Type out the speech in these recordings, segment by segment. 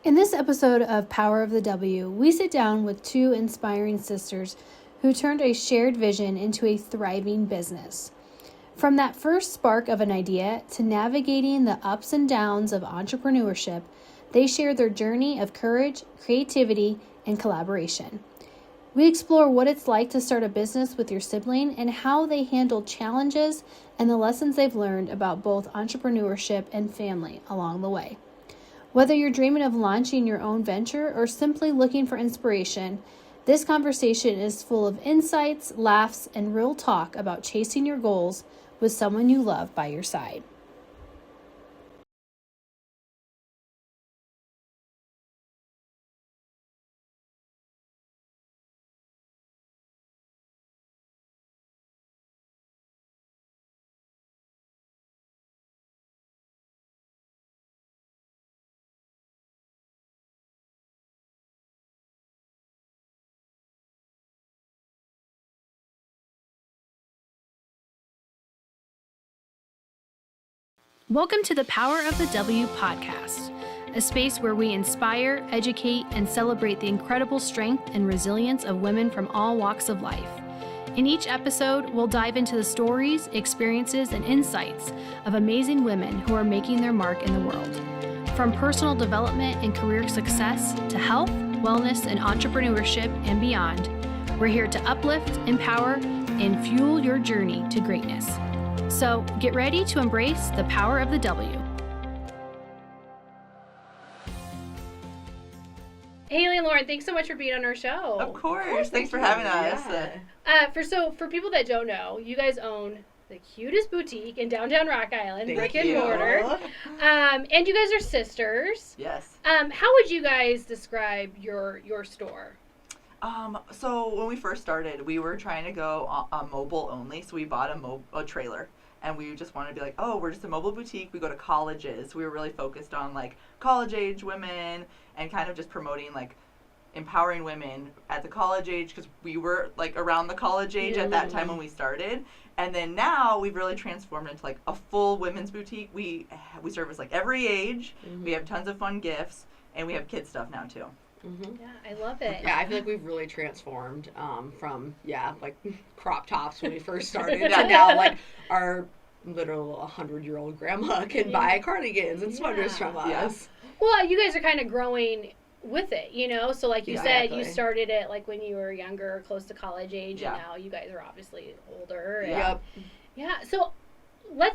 In this episode of Power of the W, we sit down with two inspiring sisters who turned a shared vision into a thriving business. From that first spark of an idea to navigating the ups and downs of entrepreneurship, they share their journey of courage, creativity, and collaboration. We explore what it's like to start a business with your sibling and how they handle challenges and the lessons they've learned about both entrepreneurship and family along the way. Whether you're dreaming of launching your own venture or simply looking for inspiration, this conversation is full of insights, laughs, and real talk about chasing your goals with someone you love by your side. Welcome to the Power of the W podcast, a space where we inspire, educate, and celebrate the incredible strength and resilience of women from all walks of life. In each episode, we'll dive into the stories, experiences, and insights of amazing women who are making their mark in the world. From personal development and career success to health, wellness, and entrepreneurship and beyond, we're here to uplift, empower, and fuel your journey to greatness. So get ready to embrace the power of the W. Haley and Lauren, thanks so much for being on our show. Of course. Thanks for having us. Yeah. For people that don't know, you guys own the cutest boutique in downtown Rock Island, brick and mortar. And you guys are sisters. Yes. How would you guys describe your store? So when we first started, we were trying to go mobile only, so we bought a trailer. And we just wanted to be like, oh, we're just a mobile boutique. We go to colleges. We were really focused on like college-age women and kind of just promoting like empowering women at the college age because we were like around the college age at that time when we started. And then now we've really transformed into like a full women's boutique. We service like every age. We have tons of fun gifts, and we have kids stuff now too. Yeah, I love it. Yeah, I feel like we've really transformed from, like crop tops when we first started to now like our literal 100-year-old grandma can buy cardigans and sweaters from us. Yeah. Well, you guys are kind of growing with it, you know? So like you said, Exactly. you started it like when you were younger or close to college age, Yeah. and now you guys are obviously older. And, Yep. Yeah, so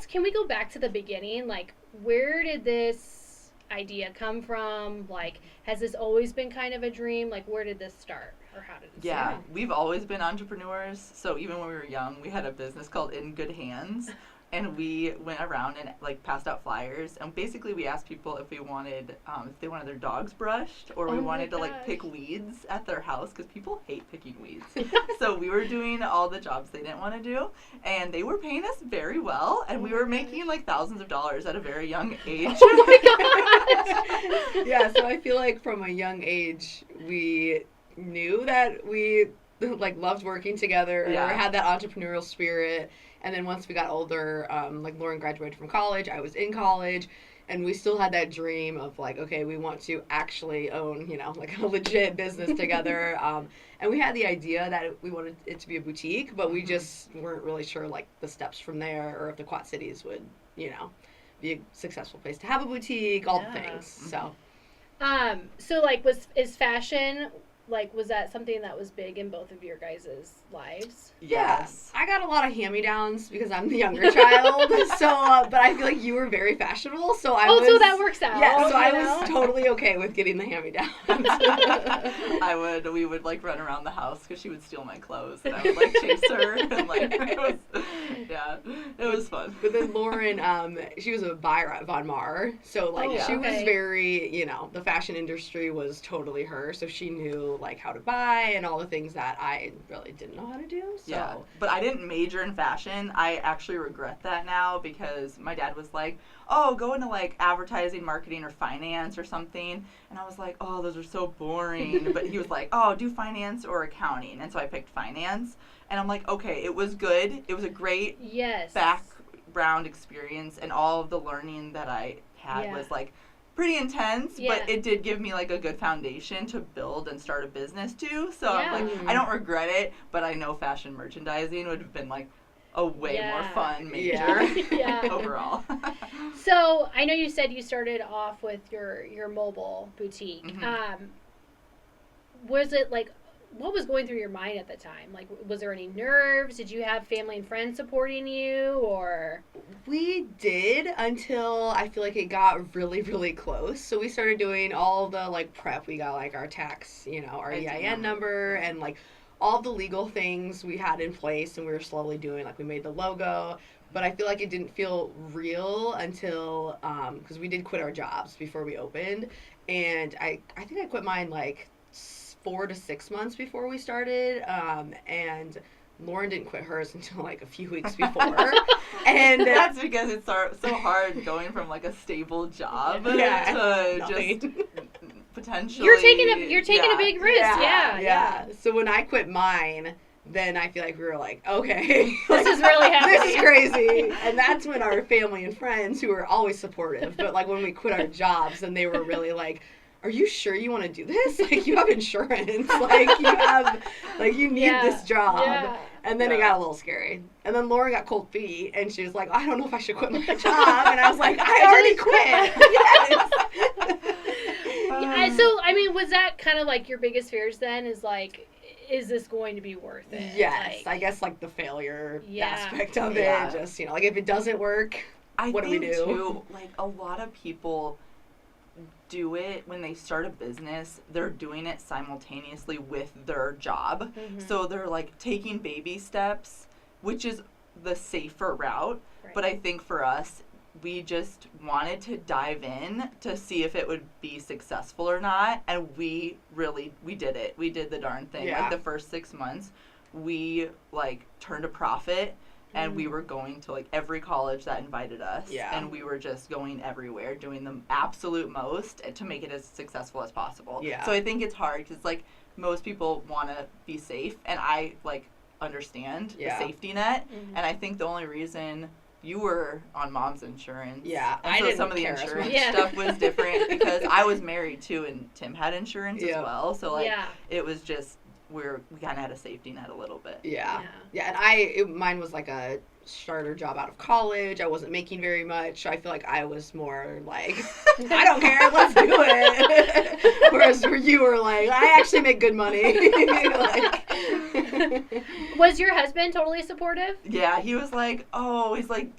can we go back to the beginning? Like, where did this idea come from? Like, has this always been kind of a dream? Like, where did this start, or how did it start? We've always been entrepreneurs. So even when we were young, we had a business called In Good Hands, and we went around and like passed out flyers, and basically we asked people if we wanted if they wanted their dogs brushed, or we wanted to like pick weeds at their house, because people hate picking weeds. So we were doing all the jobs they didn't want to do, and they were paying us very well, and we were making like thousands of dollars at a very young age. Oh my God. Yeah, so I feel like from a young age we knew that we like loved working together, or had that entrepreneurial spirit. And then once we got older, like Lauren graduated from college, I was in college, and we still had that dream of like, okay, we want to actually own, like a legit business together. And we had the idea that we wanted it to be a boutique, but we just weren't really sure like the steps from there, or if the Quad Cities would, be a successful place to have a boutique, all the things. So, so like, is fashion, like, was that something that was big in both of your guys' lives? Yes. I got a lot of hand-me-downs because I'm the younger child, so, but I feel like you were very fashionable, so so that works out. Yeah, so I was totally okay with getting the hand-me-downs. We would like run around the house because she would steal my clothes, and I would like chase her, and like it was fun. But then Lauren, she was a buyer at Von Maur, so like she was very, the fashion industry was totally her, so she knew like how to buy and all the things that I really didn't know how to do. So. Yeah, but I didn't major in fashion. I actually regret that now, because my dad was like, oh, go into like advertising, marketing, or finance or something. And I was like, oh, those are so boring. But he was like, oh, do finance or accounting. And so I picked finance. And I'm like, okay, it was good. It was a great background experience. And all of the learning that I had was like pretty intense, Yeah. but it did give me like a good foundation to build and start a business too. So I'm like, Mhm. I don't regret it, but I know fashion merchandising would have been like a way more fun major Yeah. overall. So I know you said you started off with your mobile boutique. Mhm. Was it like, what was going through your mind at the time? Like, was there any nerves? Did you have family and friends supporting you, or? We did until I feel like it got really, really close. So we started doing all the like prep. We got like our tax, our EIN number and like all the legal things we had in place, and we were slowly doing like we made the logo. But I feel like it didn't feel real until because we did quit our jobs before we opened, and I think I quit mine like 4 to 6 months before we started, and Lauren didn't quit hers until like a few weeks before. And that's because it's so hard going from like a stable job to nothing. just potentially You're taking a big risk. Yeah. So when I quit mine, then I feel like we were like, okay, This is really happening. This is crazy. And that's when our family and friends, who were always supportive, but like when we quit our jobs, then they were really like, are you sure you want to do this? Like, you have insurance. You need this job. Yeah. And then it got a little scary. And then Lauren got cold feet, and she was like, I don't know if I should quit my job. And I was like, I already quit. Yes. So, I mean, was that kind of like your biggest fears then, is like, is this going to be worth it? Yes. I guess like the failure aspect of it. Just, like if it doesn't work, what do we do? Too, like a lot of people do it when they start a business, they're doing it simultaneously with their job. Mm-hmm. So they're like taking baby steps, which is the safer route. Right. But I think for us, we just wanted to dive in to see if it would be successful or not. And we did it. We did the darn thing. Yeah. Like the first 6 months, we like turned a profit. And we were going to, like, every college that invited us. Yeah. And we were just going everywhere, doing the absolute most to make it as successful as possible. Yeah. So I think it's hard because, like, most people want to be safe. And I, like, understand the safety net. Mm-hmm. And I think the only reason you were on mom's insurance. Yeah. And I so didn't some of the care as insurance much. stuff was different because I was married, too, and Tim had insurance as well. So, like, it was just... we kind of had a safety net a little bit. Yeah. And mine was like a starter job out of college. I wasn't making very much. I feel like I was more like, I don't care, let's do it. Whereas you were like, I actually make good money. Was your husband totally supportive? Yeah, he was like, he's like,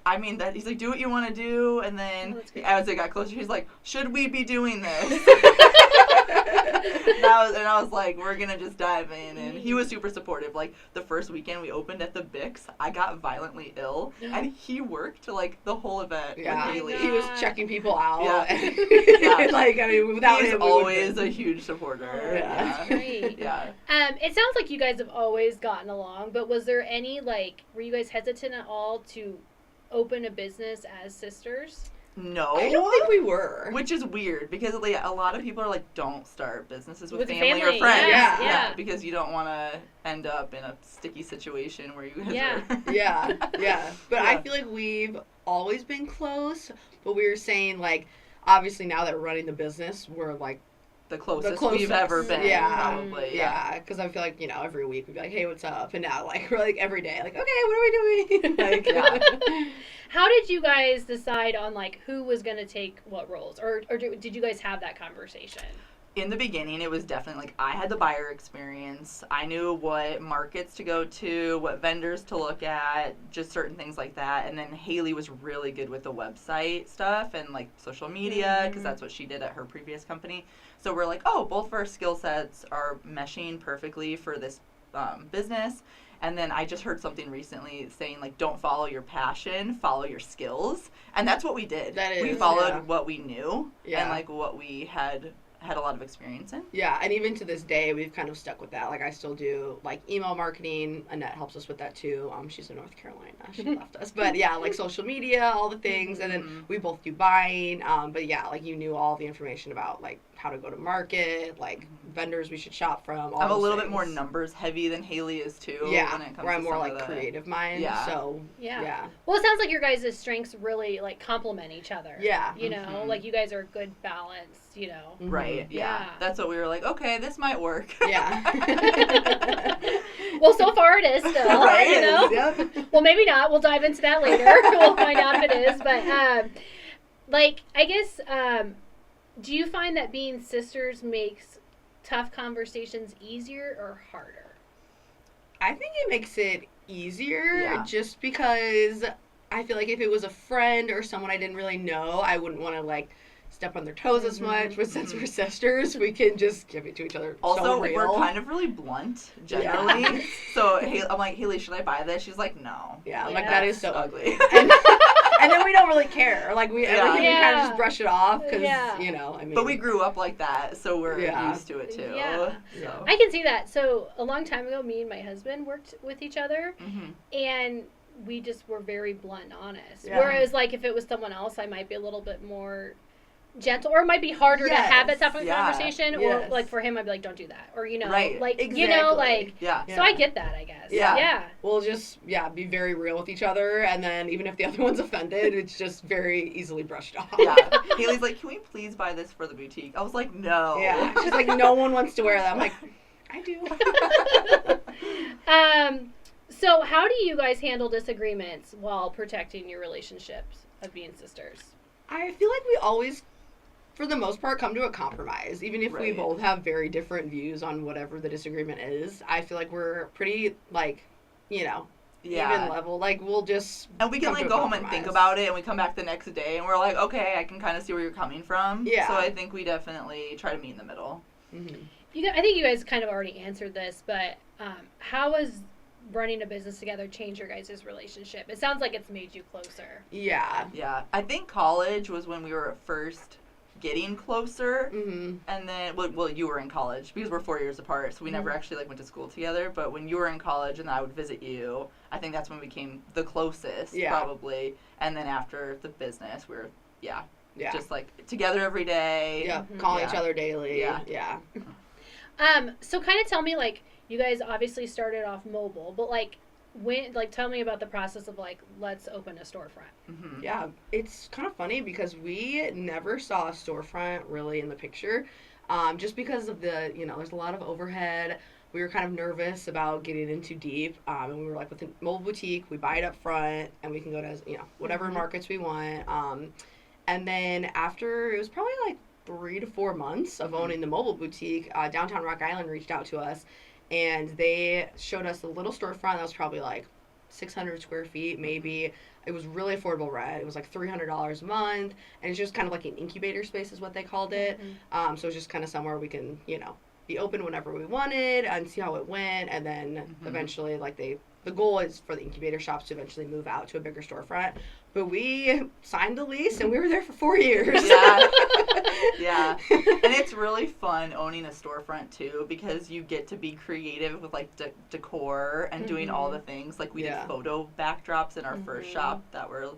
do what you want to do. And then as it got closer, he's like, should we be doing this? And I was like, we're going to just dive in. And he was super supportive. Like, the first weekend we opened at the Bix, I got violently ill. And he worked, like, the whole event with Haley. He was checking people out. Yeah. Like, I mean, without He's him, always a huge supporter. That's great. Yeah. It sounds like you guys have always gotten along, but was there any, like, were you guys hesitant at all to open a business as sisters? No. I don't think we were. Which is weird because like, a lot of people are like, don't start businesses with With family or family, friends. yeah. Because you don't want to end up in a sticky situation where you guys are. Yeah. But I feel like we've always been close, but we were saying, like, obviously now that we're running the business, we're like, the closest we've ever been, probably. Yeah, because I feel like, every week we'd be like, hey, what's up? And now, like, we're like every day, like, okay, what are we doing? Like, How did you guys decide on, like, who was going to take what roles? Or did you guys have that conversation? In the beginning, it was definitely, like, I had the buyer experience. I knew what markets to go to, what vendors to look at, just certain things like that. And then Haley was really good with the website stuff and, like, social media, because that's what she did at her previous company. So we're like, both of our skill sets are meshing perfectly for this business. And then I just heard something recently saying, like, don't follow your passion, follow your skills. And that's what we did. We followed what we knew and, like, what we had had a lot of experience in. Yeah, and even to this day, we've kind of stuck with that. Like, I still do, like, email marketing. Annette helps us with that, too. She's in North Carolina. She left us. But, yeah, like, social media, all the things. And then we both do buying. But, yeah, like, you knew all the information about, like, how to go to market, like, vendors we should shop from, all I'm a those little things. bit more numbers heavy than Haley is, too. Yeah, when it comes where I'm to more, some like, of the creative mind. Yeah. So, yeah. Well, it sounds like your guys' strengths really, like, complement each other. Yeah. You know, like, you guys are a good balance, you know. Right, yeah. That's what we were like, okay, this might work. Yeah. Well, so far it is still, Right, you know. Yep. Well, maybe not. We'll dive into that later. We'll find out if it is. But, like, I guess, do you find that being sisters makes tough conversations easier or harder? I think it makes it easier just because I feel like if it was a friend or someone I didn't really know, I wouldn't want to, like, step on their toes as much. But since we're sisters, we can just give it to each other. Also, so real. we're kind of really blunt, generally. Yeah. So I'm like, Haley, should I buy this? She's like, no. Yeah, I'm like, that is so ugly. And then we don't really care. Like, we everything we kind of just brush it off because, you know, I mean. But we grew up like that, so we're used to it, too. Yeah. So. I can see that. So, a long time ago, me and my husband worked with each other, and we just were very blunt and honest. Yeah. Whereas, like, if it was someone else, I might be a little bit more gentle, or it might be harder to have that type of conversation, or, like, for him, I'd be like, don't do that. Or, you know, like, you know, like, so I get that, I guess. Yeah. We'll just, be very real with each other, and then even if the other one's offended, it's just very easily brushed off. Yeah. Haley's like, can we please buy this for the boutique? I was like, no. Yeah. She's like, no one wants to wear that. I'm like, I do. So how do you guys handle disagreements while protecting your relationships of being sisters? I feel like we always, for the most part, come to a compromise. Even if we both have very different views on whatever the disagreement is, I feel like we're pretty, like, you know, even level. Like, we'll just and we can, like, go home and think about it, and we come back the next day, and we're like, okay, I can kind of see where you're coming from. Yeah. So I think we definitely try to meet in the middle. I think you guys kind of already answered this, but how has running a business together change your guys' relationship? It sounds like it's made you closer. Yeah. I think college was when we were first getting closer, and then well, you were in college because we're 4 years apart, so we never actually, like, went to school together. But when you were in college and I would visit you, I think that's when we became the closest, probably. And then after the business, we were just, like, together every day, calling each other daily. So kind of tell me, like, you guys obviously started off mobile, but, like, tell me about the process of, like, let's open a storefront. Yeah, it's kind of funny because we never saw a storefront really in the picture, just because of the, you know, there's a lot of overhead. We were kind of nervous about getting in too deep, and we were like, with a mobile boutique, we buy it up front, and we can go to, you know, whatever markets we want. And then after, it was probably like 3 to 4 months of owning the mobile boutique, Downtown Rock Island reached out to us, and they showed us a little storefront that was probably like 600 square feet, maybe. It was really affordable rent. It was like $300 a month, and it's just kind of like an incubator space is what they called it. So it's just kind of somewhere we can, you know, be open whenever we wanted and see how it went, and then eventually, like, the goal is for the incubator shops to eventually move out to a bigger storefront. But we signed the lease, and we were there for 4 years. Yeah. And it's really fun owning a storefront, too, because you get to be creative with, like, decor and doing all the things. Like, we did photo backdrops in our first shop that were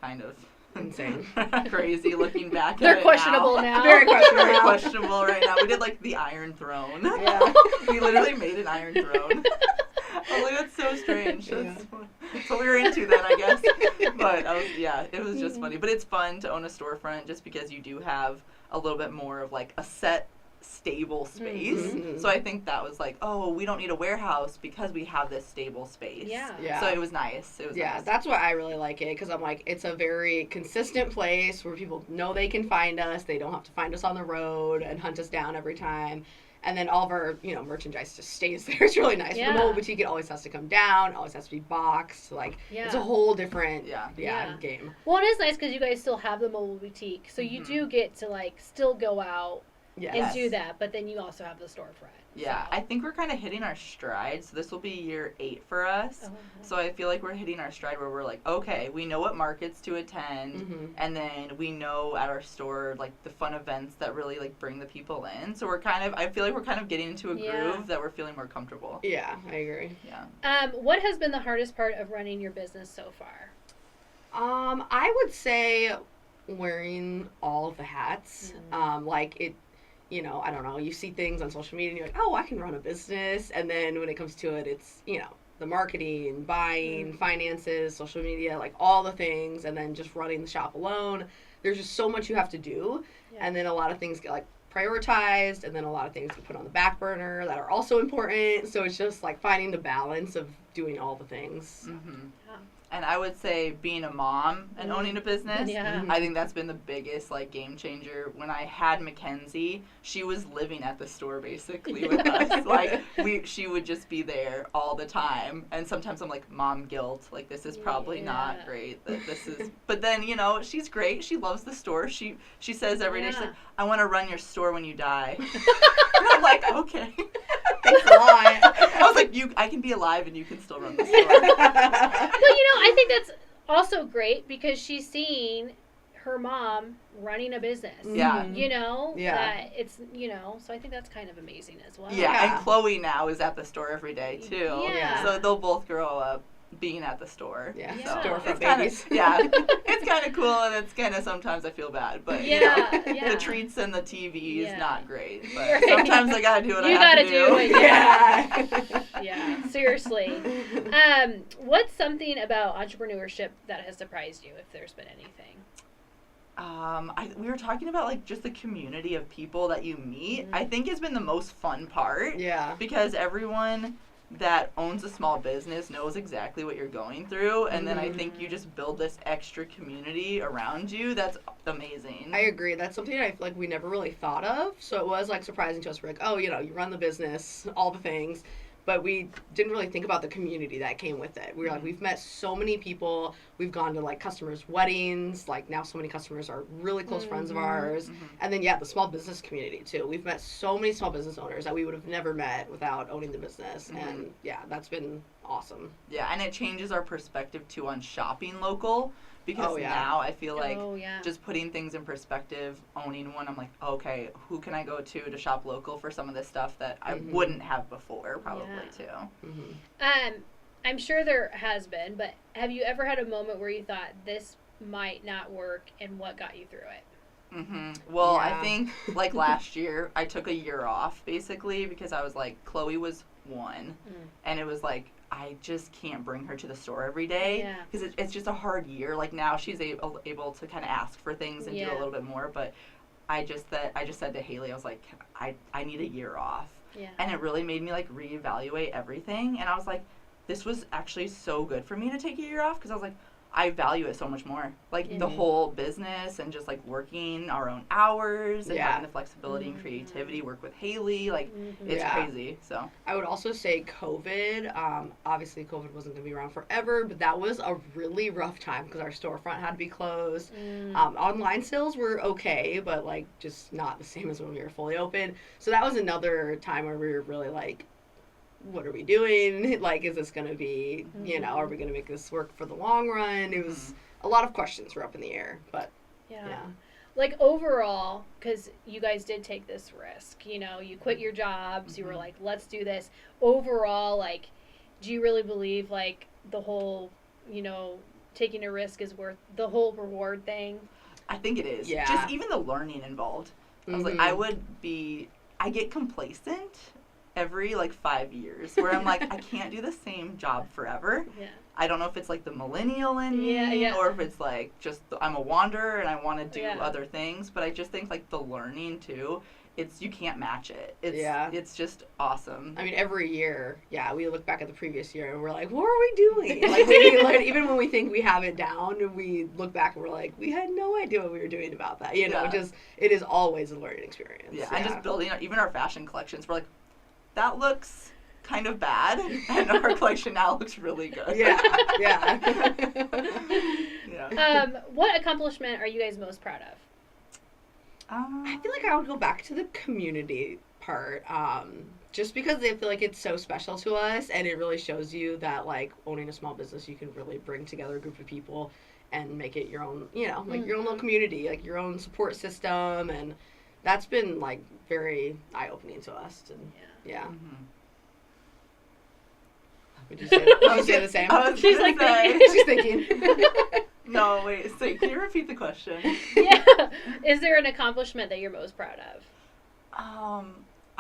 kind of insane. Crazy looking back They're at it questionable now. Very questionable. Very questionable right now. We did, like, the Iron Throne. Yeah. We literally made an Iron Throne. I was like, that's so strange. That's what we were into then, I guess. But it was just funny. But it's fun to own a storefront just because you do have a little bit more of, like, a set, stable space. So I think that was like, oh, we don't need a warehouse because we have this stable space. Yeah. So it was nice. Nice. That's why I really like it, because I'm like, it's a very consistent place where people know they can find us. They don't have to find us on the road and hunt us down every time. And then all of our, you know, merchandise just stays there. It's really nice. The mobile boutique, it always has to come down. Always has to be boxed. Like, it's a whole different game. Well, it is nice because you guys still have the mobile boutique. So you do get to, like, still go out and do that, but then you also have the storefront. Yeah, so. I think we're kind of hitting our stride. So this will be year 8 for us. Oh, so I feel like we're hitting our stride where we're like, okay, we know what markets to attend, and then we know at our store like the fun events that really like bring the people in. So we're kind of, I feel like we're kind of getting into a groove that we're feeling more comfortable. Yeah, I agree. Yeah. What has been the hardest part of running your business so far? I would say wearing all of the hats. Like it. You know, I don't know, you see things on social media and you're like, oh, I can run a business. And then when it comes to it, it's, you know, the marketing, buying, finances, social media, like all the things. And then just running the shop alone. There's just so much you have to do. Yeah. And then a lot of things get like prioritized. And then a lot of things get put on the back burner that are also important. So it's just like finding the balance of doing all the things. And I would say being a mom and owning a business, I think that's been the biggest like game changer. When I had Mackenzie, she was living at the store basically with us. Like she would just be there all the time. And sometimes I'm like, mom guilt. Like this is probably not great. That this is. But then you know she's great. She loves the store. She says every day, she's like, I want to run your store when you die. And I'm like, okay. Thanks a lot. I was like, I can be alive and you can still run the store. Well, you know, I think that's also great because she's seeing her mom running a business. Yeah. You know? That it's, you know, so I think that's kind of amazing as well. Yeah, and Chloe now is at the store every day too. Yeah. So they'll both grow up being at the store. Yeah. So Store for it's babies. It's kind of cool, and it's kind of sometimes I feel bad, but you know, the treats and the TV is not great. But sometimes I gotta do what I have to do. You gotta do it. Yeah, seriously. What's something about entrepreneurship that has surprised you, if there's been anything? We were talking about like just the community of people that you meet. I think has been the most fun part. Yeah. Because everyone that owns a small business knows exactly what you're going through, and then I think you just build this extra community around you that's amazing. I agree. That's something I feel like we never really thought of, so it was like surprising to us. We're like, oh, you know, you run the business, all the things, but we didn't really think about the community that came with it. We were like, we've met so many people. We've gone to like customers' weddings. Like now so many customers are really close friends of ours. And then, the small business community too. We've met so many small business owners that we would have never met without owning the business. And that's been awesome. Yeah, and it changes our perspective too on shopping local. Because now I feel like just putting things in perspective, owning one, I'm like, okay, who can I go to shop local for some of this stuff that I wouldn't have before, probably too. I'm sure there has been, but have you ever had a moment where you thought this might not work, and what got you through it? Well, I think like last year, I took a year off basically because I was like, Chloe was 1, and it was like, I just can't bring her to the store every day because it's just a hard year. Like now she's able to kind of ask for things and do a little bit more. But I just said to Haley, I was like, I need a year off. Yeah. And it really made me like reevaluate everything. And I was like, this was actually so good for me to take a year off because I was like, I value it so much more. Like the whole business and just like working our own hours and having the flexibility and creativity, work with Haley, like it's crazy. So I would also say COVID, obviously COVID wasn't going to be around forever, but that was a really rough time because our storefront had to be closed. Online sales were okay, but like just not the same as when we were fully open. So that was another time where we were really like, what are we doing? Like, is this going to be, you know, are we going to make this work for the long run? It was a lot of questions were up in the air, but yeah. Like overall, because you guys did take this risk, you know, you quit your jobs, you were like, let's do this. Overall, like, do you really believe like the whole, you know, taking a risk is worth the whole reward thing? I think it is. Yeah. Just even the learning involved. I was like, I get complacent every like 5 years where I'm like, I can't do the same job forever. Yeah. I don't know if it's like the millennial in me or if it's like just I'm a wanderer and I want to do other things, but I just think like the learning too, you can't match it. It's just awesome. I mean, every year, we look back at the previous year and we're like, what are we doing? Like we learn, even when we think we have it down, we look back and we're like, we had no idea what we were doing about that. You know, just it is always a learning experience. Yeah, and just building even our fashion collections, we're like, that looks kind of bad, and our collection now looks really good. Yeah. What accomplishment are you guys most proud I feel like I would go back to the community part, just because I feel like it's so special to us, and it really shows you that, like, owning a small business, you can really bring together a group of people and make it your own, you know, like, your own little community, like, your own support system, and that's been, like, very eye-opening to us, and, yeah. Would you say the same? She's like, she's thinking. No, wait, so can you repeat the question? Yeah. Is there an accomplishment that you're most proud of?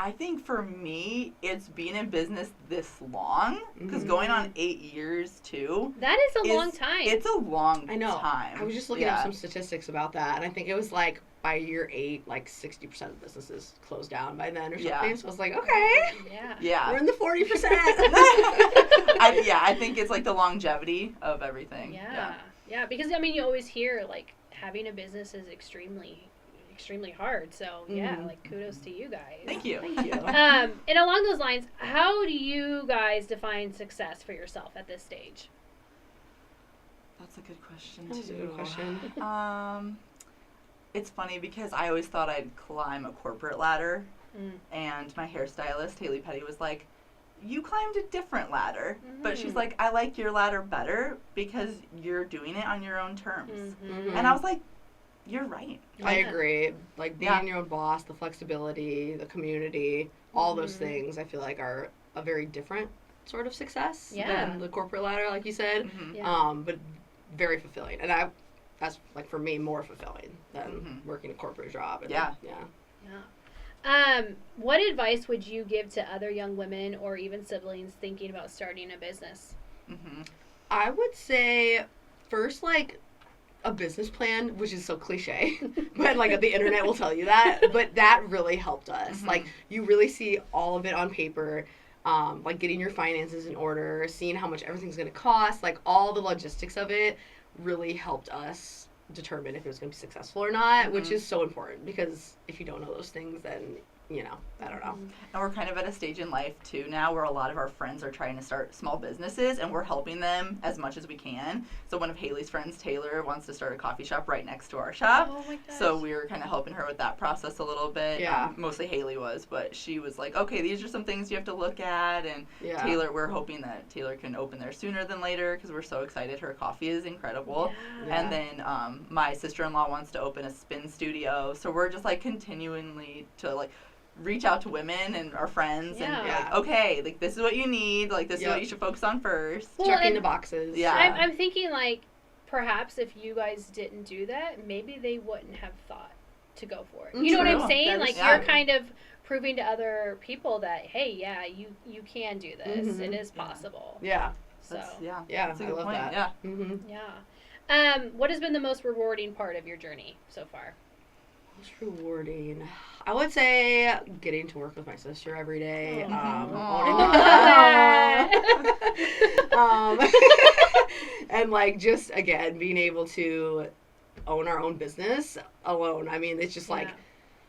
I think for me, it's being in business this long, because going on 8 years, too. That is a long time. It's a long time. I know. I was just looking up some statistics about that, and I think it was, like, by year 8, like, 60% of businesses closed down by then or something. Yeah. So I was like, okay. Yeah. We're in the 40%. I think it's, like, the longevity of everything. Yeah, because, I mean, you always hear, like, having a business is extremely hard. So, like, kudos to you guys. Thank you. And along those lines, how do you guys define success for yourself at this stage? That's a good question, too. That's a good question. It's funny because I always thought I'd climb a corporate ladder, and my hairstylist, Haley Petty, was like, you climbed a different ladder, but she's like, I like your ladder better because you're doing it on your own terms. And I was like, you're right. I agree. Like, being your own boss, the flexibility, the community, all those things, I feel like are a very different sort of success than the corporate ladder, like you said. But very fulfilling. And that's, like, for me, more fulfilling than working a corporate job. And what advice would you give to other young women or even siblings thinking about starting a business? I would say, first, like, a business plan, which is so cliche, but, like, the internet will tell you that, but that really helped us. Like, you really see all of it on paper, like, getting your finances in order, seeing how much everything's going to cost, like, all the logistics of it really helped us determine if it was going to be successful or not, which is so important, because if you don't know those things, then, you know, I don't know. And we're kind of at a stage in life, too, now where a lot of our friends are trying to start small businesses, and we're helping them as much as we can. So one of Haley's friends, Taylor, wants to start a coffee shop right next to our shop. Oh, my gosh. So we were kind of helping her with that process a little bit. Yeah. Mostly Haley was, but she was like, okay, these are some things you have to look at. And Taylor, we're hoping that Taylor can open there sooner than later, because we're so excited. Her coffee is incredible. And then my sister-in-law wants to open a spin studio. So we're just, like, continually to, like, reach out to women and our friends and be like, okay, like, this is what you need, like, this is what you should focus on first. Checking the boxes. I'm thinking, like, perhaps if you guys didn't do that, maybe they wouldn't have thought to go for it. You know what I'm saying? Like, you're kind of proving to other people that, hey, you can do this. It is possible. So That's a good point. What has been the most rewarding part of your journey so far? Most rewarding, I would say getting to work with my sister every day. And, like, just, again, being able to own our own business alone. I mean, it's just like,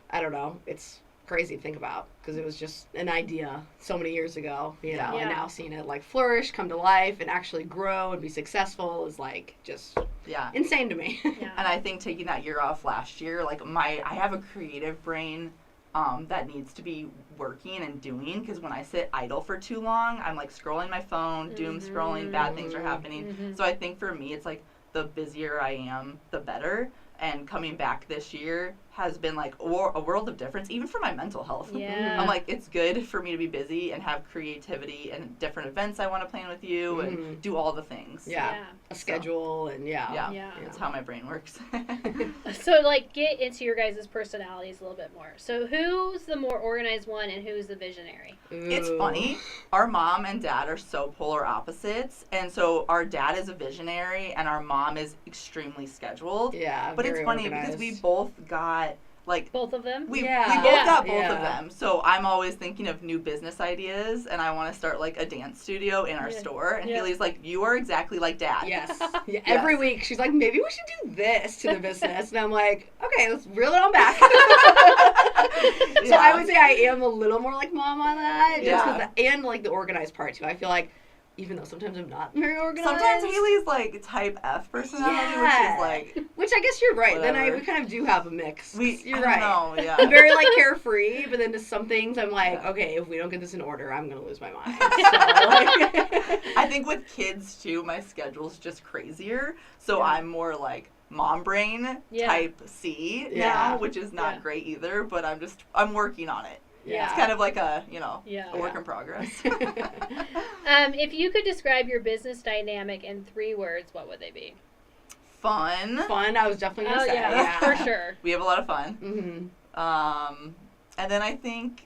I don't know, it's crazy to think about, because it was just an idea so many years ago, you know, and now seeing it, like, flourish, come to life, and actually grow and be successful is, like, just insane to me. And I think taking that year off last year, like, I have a creative brain that needs to be working and doing, because when I sit idle for too long, I'm, like, scrolling my phone, doom scrolling, bad things are happening. So I think for me, it's like, the busier I am, the better. And coming back this year has been, like, a world of difference, even for my mental health. I'm like, it's good for me to be busy and have creativity and different events I want to plan with you and do all the things. A schedule and that's how my brain works. So, like, get into your guys' personalities a little bit more. So who's the more organized one and who's the visionary? It's funny. Our mom and dad are so polar opposites. And so our dad is a visionary and our mom is extremely scheduled. But it's funny because we both got, like, both of them? We both got both of them. So I'm always thinking of new business ideas, and I want to start, like, a dance studio in our store. And Haley's like, you are exactly like Dad. Every week she's like, maybe we should do this to the business. And I'm like, okay, let's reel it on back. So I would say I am a little more like Mom on that. Just 'cause and, like, the organized part, too. I feel like, even though sometimes I'm not very organized. Sometimes Haley's like type F personality, which is like... Which I guess you're right. Whatever. Then we kind of do have a mix. You're right. I don't know, yeah. I'm very like carefree, but then to some things I'm like, okay, if we don't get this in order, I'm going to lose my mind. So, like... I think with kids too, my schedule's just crazier. So I'm more like mom brain type C now, which is not great either, but I'm working on it. Yeah. It's kind of like a work in progress. If you could describe your business dynamic in 3 words, what would they be? Fun. I was definitely going to say. Yeah, for sure. We have a lot of fun. Mm-hmm. And then I think,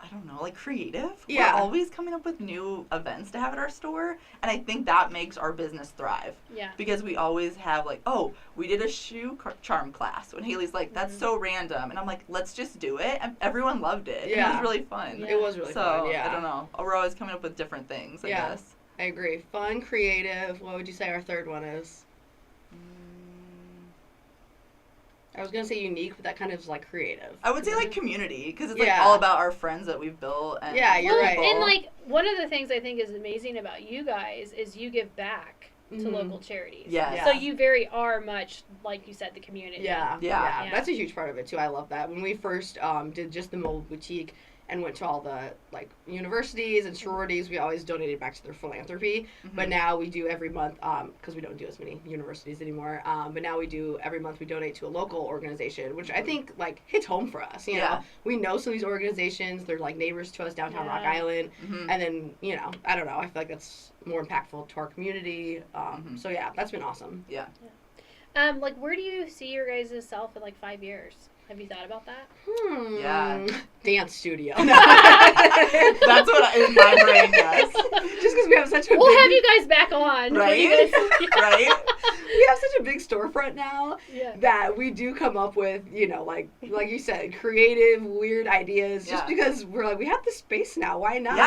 I don't know, like creative. Yeah. We're always coming up with new events to have at our store, and I think that makes our business thrive. Yeah. Because we always have like, oh, we did a shoe charm class, and Haley's like, that's so random, and I'm like, let's just do it, and everyone loved it. Yeah. It was really fun. Yeah. It was really fun, So, I don't know. We're always coming up with different things, I guess. I agree. Fun, creative. What would you say our third one is? I was going to say unique, but that kind of is like creative. I would say like community, because it's like all about our friends that we've built. And you're right. And like one of the things I think is amazing about you guys is you give back to local charities. Yeah. So you very are much, like you said, the community. Yeah. That's a huge part of it too. I love that. When we first did just the mobile boutique and went to all the like universities and sororities, we always donated back to their philanthropy. But now we do every month, because we don't do as many universities anymore, but now we do every month we donate to a local organization, which I think like hits home for us. You know, we know some of these organizations, they're like neighbors to us downtown Rock Island, and then, you know, I don't know, I feel like that's more impactful to our community. So yeah, that's been awesome. Yeah. Like where do you see your guys' self in like 5 years? Have you thought about that? Yeah. Dance studio. That's what in my brain, yes. Just because we have such a We'll have you guys back on. Right? Right? We have such a big storefront now that we do come up with, you know, like you said, creative, weird ideas just because we're like, we have the space now. Why not?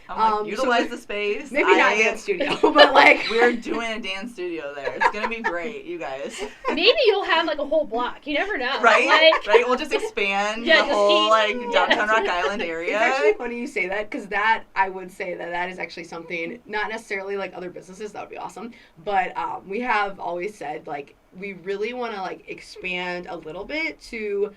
I'm like, utilize the space. Maybe not dance studio, but like. We're doing a dance studio there. It's going to be great, you guys. Maybe you'll have like a whole block. You never know. Right? Like, Right? We'll just expand the whole like downtown Rock Island area. It's actually funny you say that, because that, I would say that is actually something, not necessarily like other businesses, that would be awesome, but we have always said like we really want to like expand a little bit to,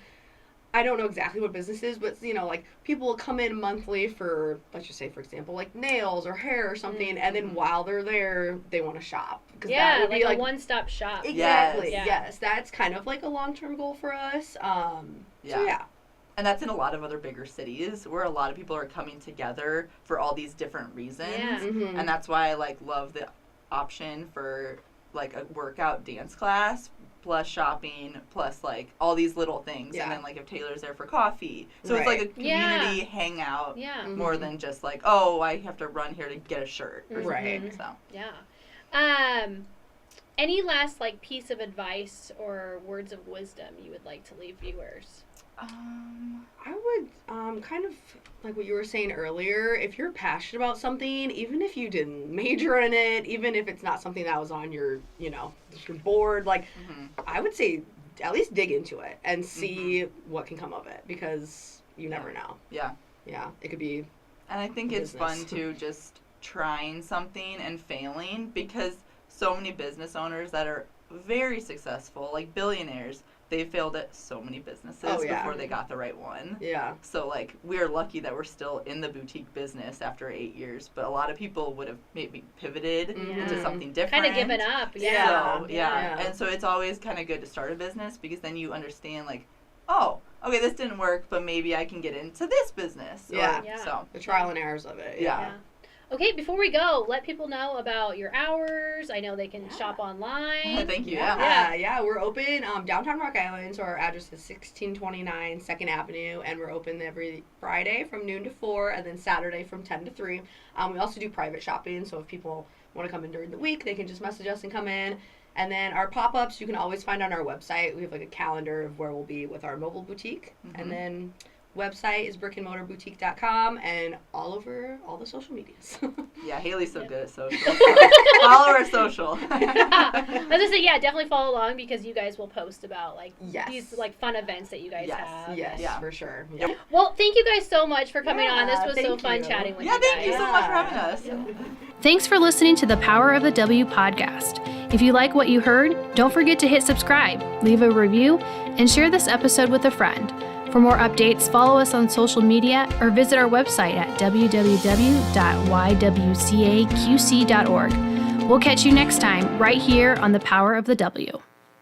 I don't know exactly what business is, but you know, like people will come in monthly for, let's just say for example, like nails or hair or something, and then while they're there, they want to shop. That would be like a one-stop shop. Exactly. Yes. Yes, that's kind of like a long-term goal for us. So yeah. And that's in a lot of other bigger cities where a lot of people are coming together for all these different reasons. Yeah. And that's why I like love the option for like a workout dance class plus shopping plus like all these little things. And then like if Taylor's there for coffee. So it's like a community hangout more than just like, oh, I have to run here to get a shirt or something. So any last like piece of advice or words of wisdom you would like to leave viewers? I would kind of like what you were saying earlier. If you're passionate about something, even if you didn't major in it, even if it's not something that was on your, you know, your board, like I would say at least dig into it and see what can come of it, because you never know. Yeah, it could be. And I think it's fun too, just trying something and failing, because so many business owners that are very successful, like billionaires, they failed at so many businesses before they got the right one. Yeah. So, like, we're lucky that we're still in the boutique business after 8 years, but a lot of people would have maybe pivoted into something different. Kind of given up. So, and so it's always kind of good to start a business, because then you understand, like, oh, okay, this didn't work, but maybe I can get into this business. So the trial and errors of it. Yeah. Okay, before we go, let people know about your hours. I know they can shop online. Thank you. Yeah, we're open downtown Rock Island, so our address is 1629 2nd Avenue, and we're open every Friday from noon to 4, and then Saturday from 10 to 3. We also do private shopping, so if people want to come in during the week, they can just message us and come in. And then our pop-ups you can always find on our website. We have like a calendar of where we'll be with our mobile boutique, and then website is brickandmortarboutique.com, and all over all the social medias. Yeah, Haley's so good at social. Follow her social. I was gonna say, yeah, definitely follow along because you guys will post about like Yes. these like fun events that you guys have. Yes, Yeah. for sure. Yep. Well, thank you guys so much for coming on. This Yeah, was so thank fun you. chatting with Yeah, you thank you guys. so much for having us. Thanks for listening to the Power of the W podcast. If you like what you heard, don't forget to hit subscribe, leave a review, and share this episode with a friend. For more updates, follow us on social media or visit our website at www.ywcaqc.org. We'll catch you next time right here on the Power of the W.